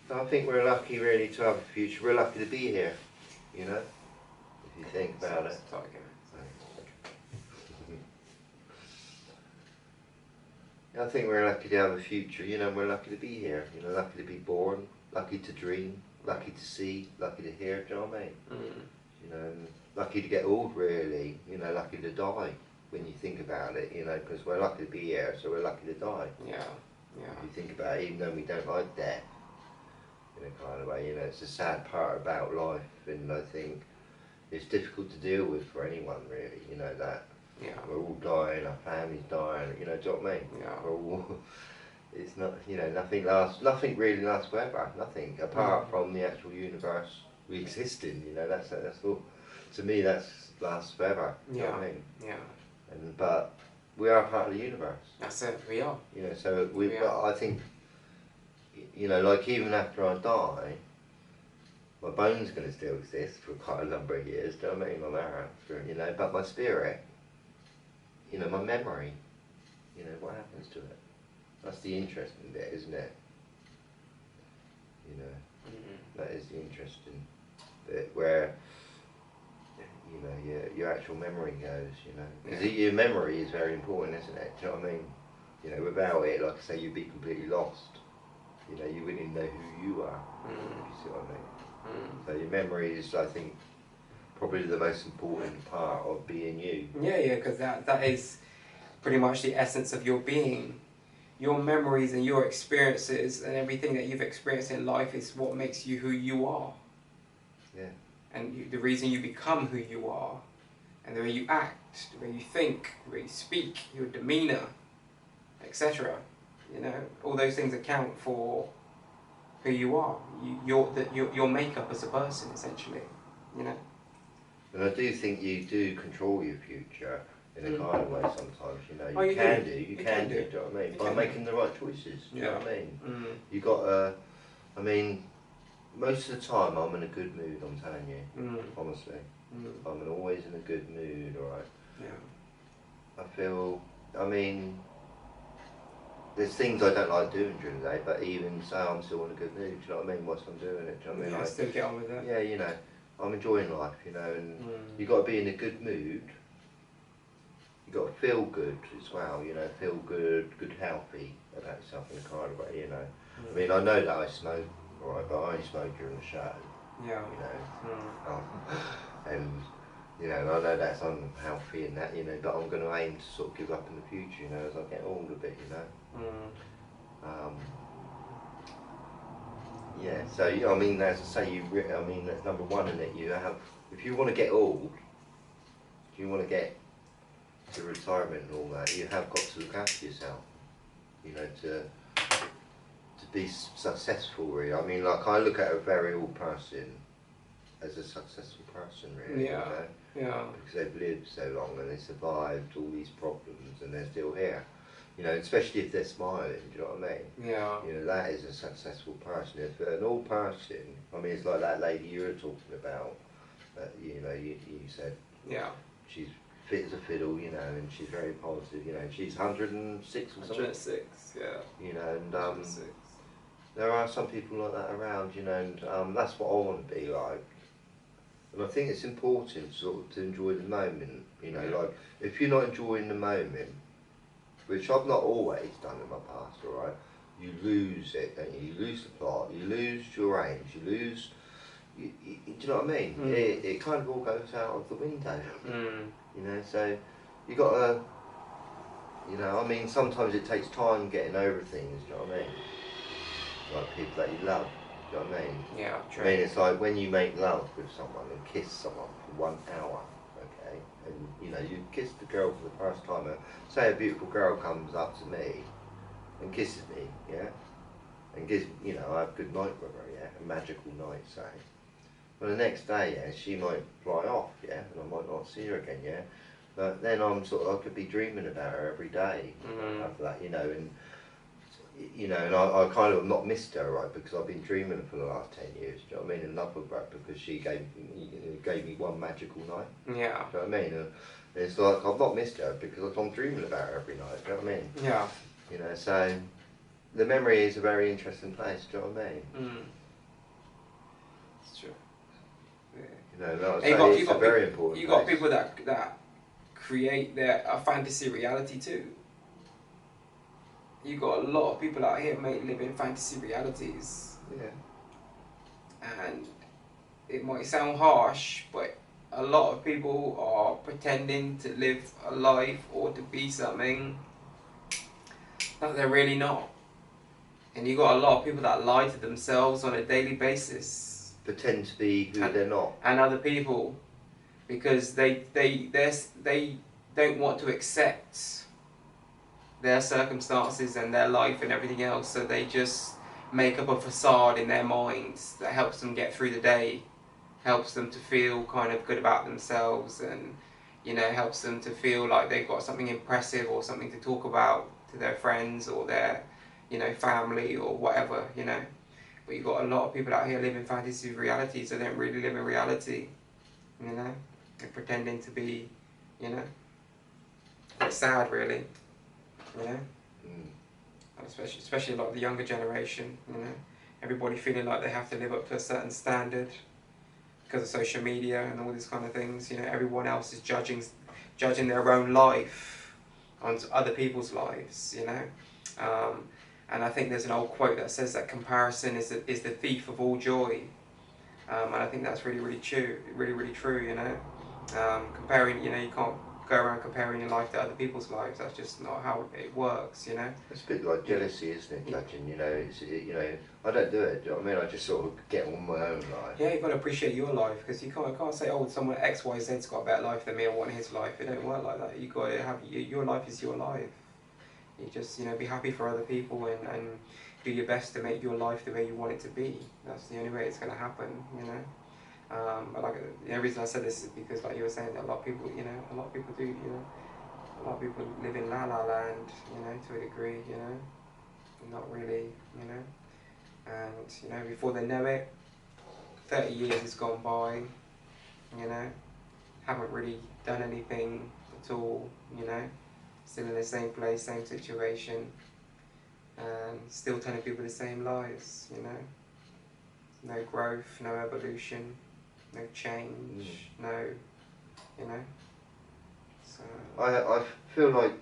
I think we're lucky really to have a future. We're lucky to be here, you know, if you think about it. I think we're lucky to have a future, you know, we're lucky to be here, you know, lucky to be born, lucky to dream, lucky to see, lucky to hear, do you know what I mean? You know, and lucky to get old really, you know, lucky to die when you think about it, you know, because we're lucky to be here, so we're lucky to die. Yeah, yeah. If you think about it, even though we don't like death, in a kind of way, you know, it's a sad part about life, and I think it's difficult to deal with for anyone really, you know, that Yeah. we're all dying, our family's dying, you know, do you know what I mean? Yeah. We're all, it's not, you know, nothing really lasts forever, nothing, apart from the actual universe we exist in, you know, that's all, to me that's lasts forever, you know what I mean? Yeah. But we are part of the universe. That's it, we are. You know, so but I think, you know, like even after I die, my bone's going to still exist for quite a number of years, do you know what I mean, on Earth, you know, but my spirit, you know, my memory, you know, what happens to it? That's the interesting bit, isn't it? You know, that is the interesting bit where, you know, your actual memory goes, you know. Because your memory is very important, isn't it? Do you know what I mean? You know, without it, like I say, you'd be completely lost. You know, you wouldn't know who you are, if you see what I mean. So your memory is, I think, probably the most important part of being you. Yeah, because that is pretty much the essence of your being. Your memories and your experiences and everything that you've experienced in life is what makes you who you are. Yeah. And the reason you become who you are, and the way you act, the way you think, the way you speak, your demeanour, etc. You know, all those things account for who you are, your makeup as a person, essentially. You know. And I do think you do control your future in a kind of way sometimes. You know, you can do. Do you know what I mean? By making the right choices. Do you know what I mean? You got to. I mean, most of the time I'm in a good mood. I'm telling you, honestly, I'm always in a good mood. All right. Yeah. I feel. I mean. There's things I don't like doing during the day, but even so, I'm still in a good mood. Do you know what I mean? Whilst I'm doing it, do you know what I mean? Yeah, I still get on with it. Yeah, you know, I'm enjoying life, you know, and you got to be in a good mood. You got to feel good as well, you know, feel good, healthy about yourself in a kind of way, you know. I mean, I know that I smoke, alright, but I only smoke during the show. Yeah. You know, and you know, I know that's unhealthy and that, you know, but I'm going to aim to sort of give up in the future, you know, as I get older a bit, you know. Yeah, so I mean, as I say, I mean, that's number one in it. You have, if you want to get old, if you want to get to retirement and all that, you have got to look after yourself. You know, to be successful, really. I mean, like I look at a very old person as a successful person, really. Yeah. You know? Yeah. Because they've lived so long and they survived all these problems and they're still here. You know, especially if they're smiling, do you know what I mean? Yeah. You know, that is a successful person. If an old person, I mean, it's like that lady you were talking about, you know, you said, she's fit as a fiddle, you know, and she's very positive, you know, she's 106 or something. 106, yeah. You know, and there are some people like that around, you know, and that's what I want to be like. And I think it's important sort of to enjoy the moment, you know, like, if you're not enjoying the moment, which I've not always done in my past, alright, you lose it, don't you? You lose the plot, you lose your aims, you lose, do you know what I mean? It kind of all goes out of the window, you know, so you got to, you know, I mean, sometimes it takes time getting over things, do you know what I mean? Like people that you love, do you know what I mean? Yeah, true. I mean, it's like when you make love with someone and kiss someone for 1 hour, okay, and you know, you kiss the girl for the first time, and say a beautiful girl comes up to me and kisses me, yeah, and gives, you know, I have a good night with her, yeah, a magical night, say. But the next day, yeah, she might fly off, yeah, and I might not see her again, yeah, but then I'm sort of, I could be dreaming about her every day after that, you know, and you know, and I kind of not missed her, right, because I've been dreaming for the last 10 years, do you know what I mean, in love with her, because she gave me one magical night, Yeah. do you know what I mean, and it's like, I've not missed her, because I'm dreaming about her every night, do you know what I mean? Yeah. You know, so, the memory is a very interesting place. Do you know what I mean? It's true. Yeah. You know, like I say, it's a very important. You got people that create a fantasy reality too. You got a lot of people out here live in fantasy realities. Yeah. And it might sound harsh, but a lot of people are pretending to live a life or to be something that they're really not. And you got a lot of people that lie to themselves on a daily basis. Pretend to be who they're not. And other people, because they don't want to accept their circumstances and their life and everything else, so they just make up a facade in their minds that helps them get through the day, helps them to feel kind of good about themselves, and helps them to feel like they've got something impressive or something to talk about to their friends or their family or whatever. But you got a lot of people out here living fantasy realities that don't really live in reality. They're pretending to be it's sad, really. Especially a lot of the younger generation. Everybody feeling like they have to live up to a certain standard because of social media and all these kind of things. Everyone else is judging their own life on other people's lives. And I think there's an old quote that says that comparison is the thief of all joy. And I think that's really, really true. Really true. Comparing, you can't go around comparing your life to other people's lives. That's just not how it works. It's a bit like jealousy, isn't it? Judging, I don't do it. Do you know what I mean? I just sort of get on my own life. Yeah, you've got to appreciate your life, because you can't say, oh, someone XYZ's got a better life than me, I want his life. It don't work like that. You got to have your life is your life. You just be happy for other people and do your best to make your life the way you want it to be. That's the only way it's going to happen. But the reason I said this is because, like you were saying, that a lot of people do, a lot of people live in la la land, to a degree, not really, and before they know it, 30 years has gone by, haven't really done anything at all, still in the same place, same situation, and still telling people the same lies, no growth, no evolution, no change, no, so... I feel like,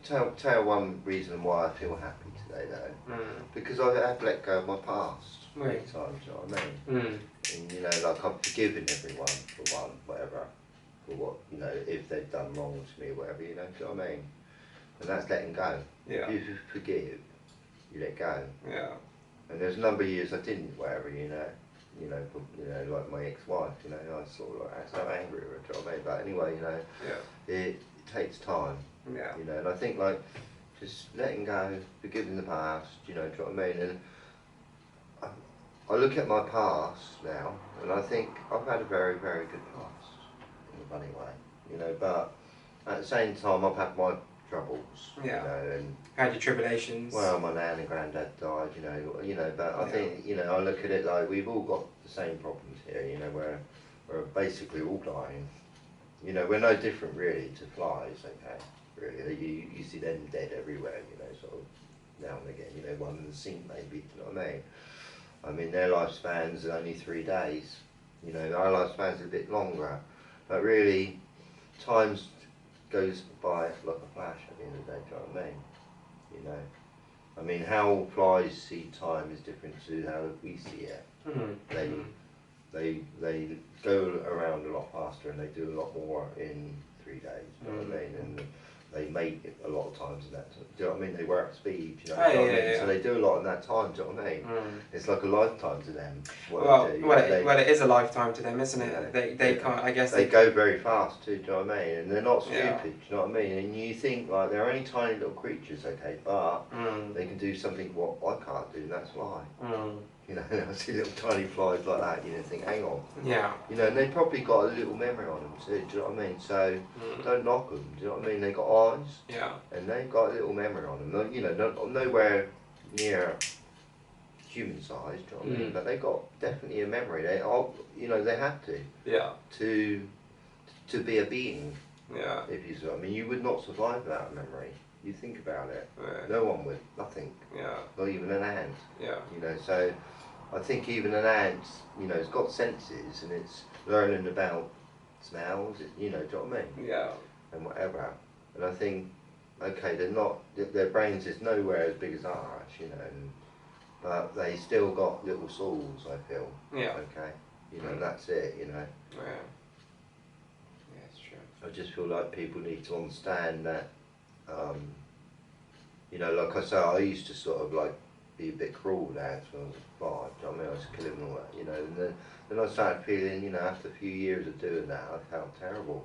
tell one reason why I feel happy today though, because I have let go of my past many times, you know what I mean? And like I'm forgiving everyone for whatever, for what, if they've done wrong to me or whatever, do you know what I mean? And that's letting go. Yeah. If you forgive, you let go. Yeah. And there's a number of years I didn't, whatever, like my ex-wife, I was sort of like so angry with her, do you know what I mean? But anyway, it takes time, and I think like just letting go, forgiving the past, do you know what I mean? And I look at my past now, and I think I've had a very, very good past in a funny way, but at the same time I've had my troubles, and had your tribulations. Well, my nan and granddad died, but I think, I look at it like we've all got the same problems here, we're basically all dying. We're no different really to flies, okay, really. You see them dead everywhere, sort of now and again, one in the sink maybe, do you know what I mean? Their lifespans are only 3 days, our lifespans are a bit longer, but really, time goes by like a flash at the end of the day, do you know what I mean? How flies see time is different to how we see it. They go around a lot faster and they do a lot more in 3 days, do you know what I mean? And they mate it a lot of times in that time, do you know what I mean? They work at speed, do you know what I mean? So they do a lot in that time, do you know what I mean? It's like a lifetime to them. It is a lifetime to them, isn't it? They can't, I guess... They go very fast too, do you know what I mean? And they're not stupid, do you know what I mean? And you think, like, they're only tiny little creatures, okay, but they can do something what I can't do, and that's fly. I see little tiny flies like that, think, hang on. Yeah. And they've probably got a little memory on them too, do you know what I mean? So, don't knock them, do you know what I mean? They've got eyes, and they've got a little memory on them. Nowhere near human size, do you know what I mean? But they've got definitely a memory. They are, they have to. Yeah. To be a being. Yeah. If you, you would not survive without a memory. You think about it. Yeah. No one would. Nothing. Yeah. Not even an ant. Yeah. You know, so I think even an ant, you know, it's got senses and it's learning about smells, you know, do you know what I mean? Yeah. And whatever. And I think, okay, they're not, their brains is nowhere as big as ours, you know, but they still got little souls, I feel. Yeah. Okay? You know, that's it, you know. Yeah. Yeah, it's true. I just feel like people need to understand that, you know, like I say, I used to sort of like be a bit cruel with ants when I was 5, do you know what I mean? I used to kill them and all that, you know, and then I started feeling, you know, after a few years of doing that, I felt terrible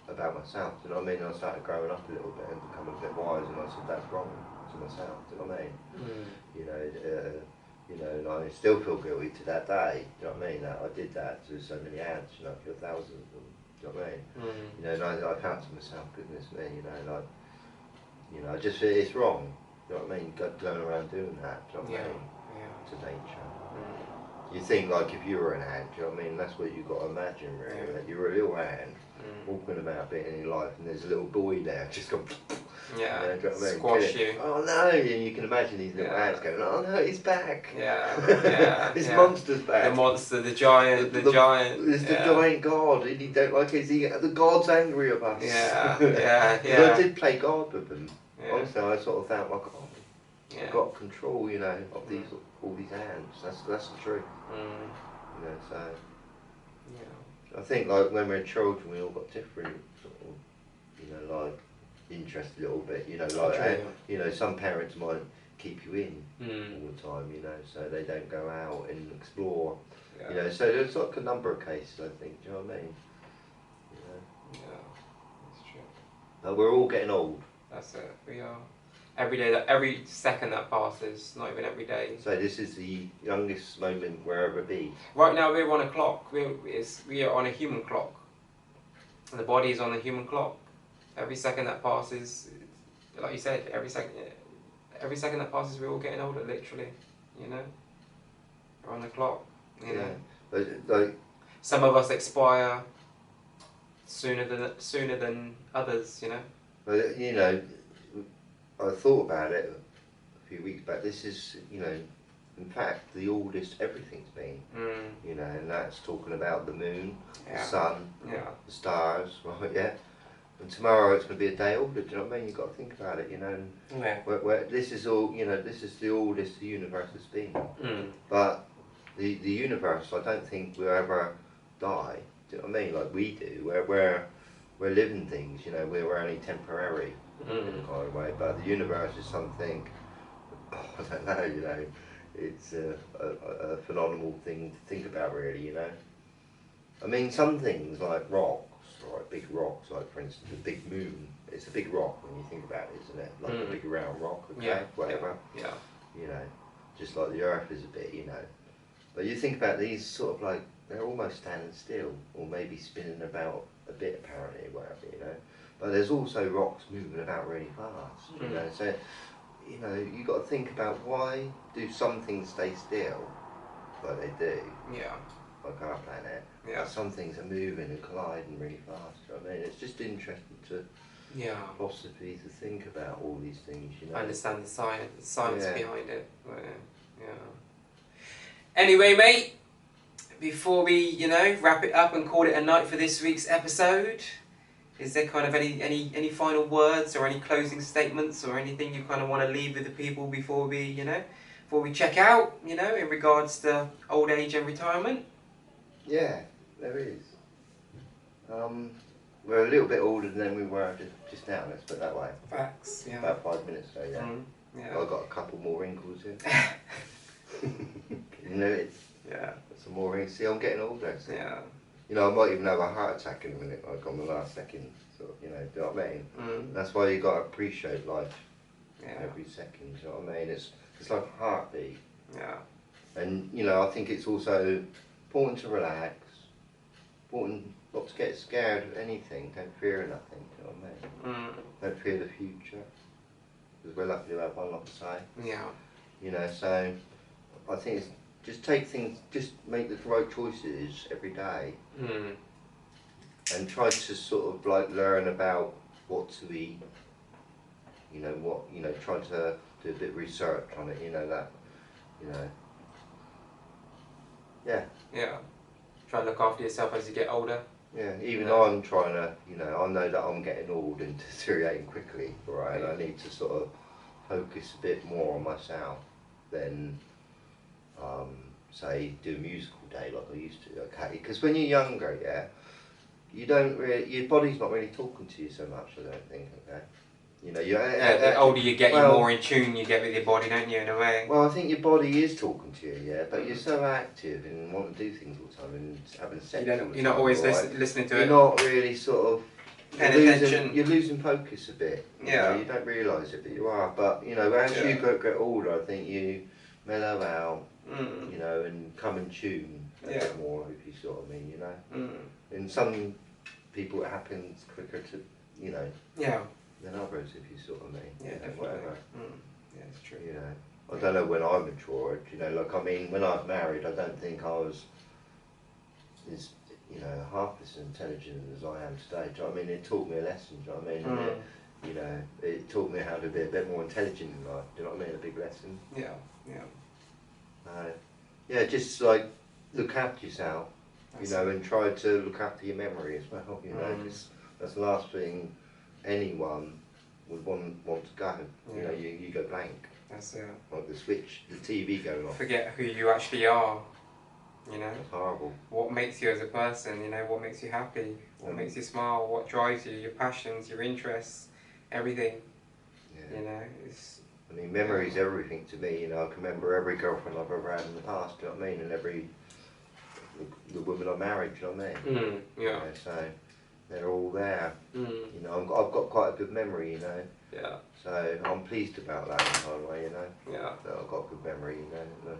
about myself, do you know what I mean? I started growing up a little bit and becoming a bit wise, and I said, that's wrong to myself, do you know what I mean? You know, and I still feel guilty to that day, do you know what I mean? That I did that to so many ants, you know, I killed thousands of them, do you know what I mean? You know, and I felt to myself, goodness me, you know, like, you know, I just feel it's wrong, do you know what I mean? Going around doing that, do you know what I mean? To nature. You think like if you were an ant, do you know what I mean? That's what you've got to imagine really, that you're a little ant walking about a bit in your life and there's a little boy there just going, you know, do you know what I mean? Squash you. Oh no, and you can imagine these little ants going, oh no, he's back. This Yeah. monster's back. The monster, the giant, the giant. It's the giant god, and he don't like it. The god's angry of us. Yeah. I did play God with them. Yeah. Honestly, I sort of felt like, oh, Yeah. I've got control, you know, of these all these ants. That's the truth. You know, so Yeah. I think like when we're children, we all got different sort of, you know, like interests a little bit. You know, like you know, some parents might keep you in all the time, you know, so they don't go out and explore. Yeah. You know, so there's like a number of cases, I think. Do you know what I mean? You know. Yeah. That's true. But we're all getting old. That's it. We are. Every second that passes, not even every day. So this is the youngest moment we'll ever be. Right now we're on a clock. We are on a human clock. And the body is on the human clock. Every second that passes, like you said, every second that passes, we're all getting older, literally. You know, we're on the clock. You know, but, like, some of us expire sooner than others. You know. But you know, I thought about it a few weeks back. This is, you know, in fact, the oldest everything's been. You know, and that's talking about the moon, the sun, the stars, right? Yeah. And tomorrow it's going to be a day older. Do you know what I mean? You've got to think about it. You know. And where this is all, you know, this is the oldest the universe has been. But the universe, I don't think will ever die. Do you know what I mean? Like we do. We're living things. You know, we're only temporary. In a kind of way, but the universe is something, I don't know, you know, it's a phenomenal thing to think about really, you know. I mean, some things like rocks, right, big rocks, like for instance the big moon, it's a big rock when you think about it, isn't it? Like a big round rock, okay, whatever, you know, just like the earth is a bit, you know. But you think about these sort of like, they're almost standing still, or maybe spinning about a bit apparently, whatever, you know. But there's also rocks moving about really fast, you know, so, you know, you've got to think about why do some things stay still, like they do, like our planet, but some things are moving and colliding really fast, you know what I mean? It's just interesting to philosophy to think about all these things, you know. Understand the science behind it, Anyway, mate, before we, you know, wrap it up and call it a night for this week's episode, is there kind of any final words or any closing statements or anything you kind of want to leave with the people before we, you know, before we check out, you know, in regards to old age and retirement? Yeah, there is. We're a little bit older than we were just now, let's put it that way. Facts, yeah. About 5 minutes ago, I've got a couple more wrinkles here. You know, it's some more wrinkles. See, I'm getting older. So. You know, I might even have a heart attack in a minute, like on the last second, sort of, you know, do you know what I mean? That's why you got to appreciate life every second, do you know what I mean? It's like a heartbeat. And, you know, I think it's also important to relax, important not to get scared of anything, don't fear nothing, do you know what I mean? Don't fear the future, because we're lucky to have one, like I say. You know, so I think it's just take things, just make the right choices every day. And try to sort of like learn about what to eat, you know, what, you know, trying to do a bit of research on it, you know, that, you know, yeah. Yeah. Try and look after yourself as you get older. Yeah, even I'm trying to, you know, I know that I'm getting old and deteriorating quickly, right, and I need to sort of focus a bit more on myself than, say, do a musical day like I used to, okay, because when you're younger, yeah, you don't really, your body's not really talking to you so much, I don't think, okay. You know, the older you get, you're more in tune you get with your body, don't you, in a way? Well, I think your body is talking to you, yeah, but you're so active and want to do things all the time and having sex all the time. You're not always listening to it. You're not really sort of paying attention. You're losing focus a bit. You know, you don't realise it, but you are. But, you know, as you get older, I think you mellow out, you know, and come in tune a bit more, if you sort of mean, you know. And some people it happens quicker to, you know. Than others, if you sort of mean. Yeah, definitely. Whatever. Yeah, it's true. You know, I don't know when I matured. You know, like, I mean, when I was married, I don't think I was as, you know, half as intelligent as I am today. Do you know what I mean? It taught me a lesson. Do you know what I mean? And it, you know, it taught me how to be a bit more intelligent in life. Do you know what I mean? A big lesson. Yeah. Yeah, just like look after yourself. You know, and try to look after your memory as well. You know, that's the last thing anyone would want to go. You know, you go blank. That's it. Like the switch, the TV going off. Forget who you actually are. You know. That's horrible. What makes you as a person? You know, what makes you happy? What makes you smile? What drives you? Your passions, your interests, everything. Yeah. You know, I mean, memory is everything to me. You know, I can remember every girlfriend I've ever had in the past. Do you know what I mean? And every the women I married. Do you know what I mean? Yeah. You know, so. They're all there. You know, I've got quite a good memory, you know. Yeah. So I'm pleased about that in my way, you know. Yeah. That I've got good memory, you know.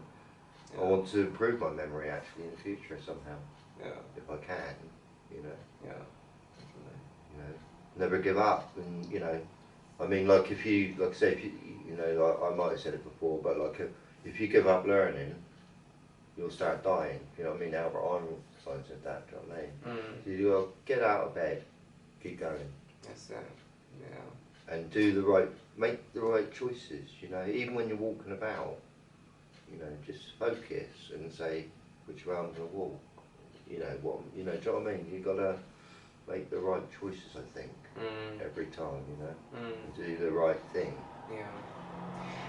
I want to improve my memory actually in the future somehow. Yeah. If I can, you know. Yeah. You know, never give up, and you know, I mean, like if you, like say, if you know, like I might have said it before, but like if you give up learning, you'll start dying. You know what I mean? Albert Einstein said that. Do you know what I mean? So you gotta get out of bed, keep going. That's it. Yeah. And make the right choices. You know, even when you're walking about, you know, just focus and say which way I'm gonna walk. You know what? You know, do you know what I mean? You gotta make the right choices. I think every time. You know, and do the right thing. Yeah.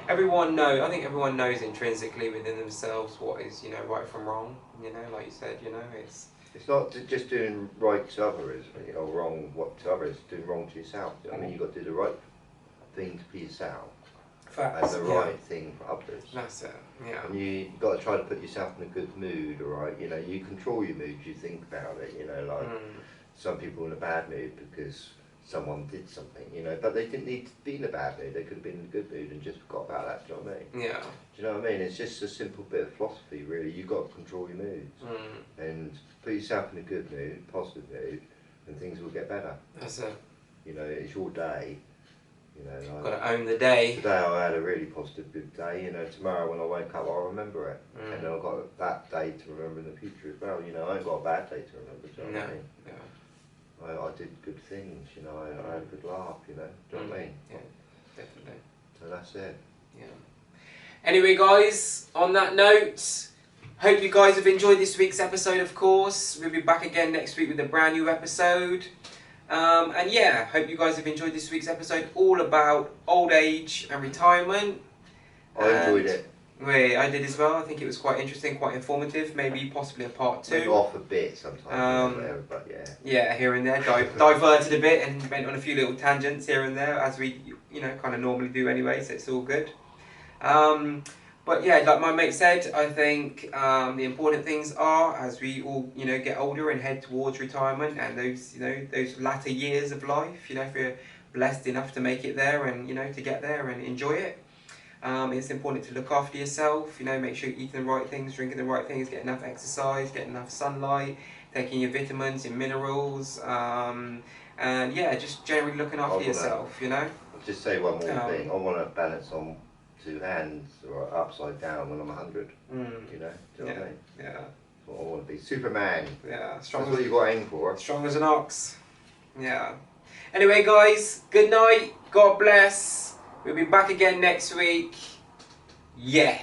Everyone knows. I think everyone knows intrinsically within themselves what is, you know, right from wrong. You know, like you said, you know, it's not just doing right to others, or wrong to others. Doing wrong to yourself. I mean, you got to do the right thing for yourself, facts, and the right thing for others. That's it. Yeah. And you got to try to put yourself in a good mood, all right? You know, you control your mood. You think about it. You know, like some people in a bad mood because someone did something, you know, but they didn't need to be in a bad mood. They could have been in a good mood and just forgot about that. Do you know what I mean? Yeah. Do you know what I mean? It's just a simple bit of philosophy, really. You've got to control your moods and put yourself in a good mood, positive mood, and things will get better. That's it. You know, it's your day. You know, like, got to own the day. Today I had a really positive, good day. You know, tomorrow when I wake up, I'll remember it, and then I've got that day to remember in the future as well. You know, I ain't got a bad day to remember. Do you know what I mean? Yeah. I did good things, you know, I had a good laugh, you know, do you know what I mean? Yeah, definitely. So that's it. Yeah. Anyway guys, on that note, hope you guys have enjoyed this week's episode, of course. We'll be back again next week with a brand new episode. And yeah, hope you guys have enjoyed this week's episode, all about old age and retirement. I enjoyed it. I did as well. I think it was quite interesting, quite informative. Maybe possibly a part 2. Went off a bit sometimes, whatever, but yeah. Yeah, here and there, diverted a bit and went on a few little tangents here and there, as we, you know, kind of normally do anyway. So it's all good. But yeah, like my mate said, I think the important things are, as we all, you know, get older and head towards retirement and those, you know, those latter years of life. You know, if you're blessed enough to make it there and, you know, to get there and enjoy it. It's important to look after yourself, you know, make sure you're eating the right things, drinking the right things, get enough exercise, get enough sunlight, taking your vitamins, your minerals, and yeah, just generally looking after yourself, you know. I'll just say one more thing. I want to balance on 2 hands or upside down when I'm 100, you know, do you know what I mean? Yeah. That's what I want to be. Superman. Yeah. Strong. That's what you've got to aim for. Strong as an ox. Yeah. Anyway guys, good night, God bless. We'll be back again next week. Yeah.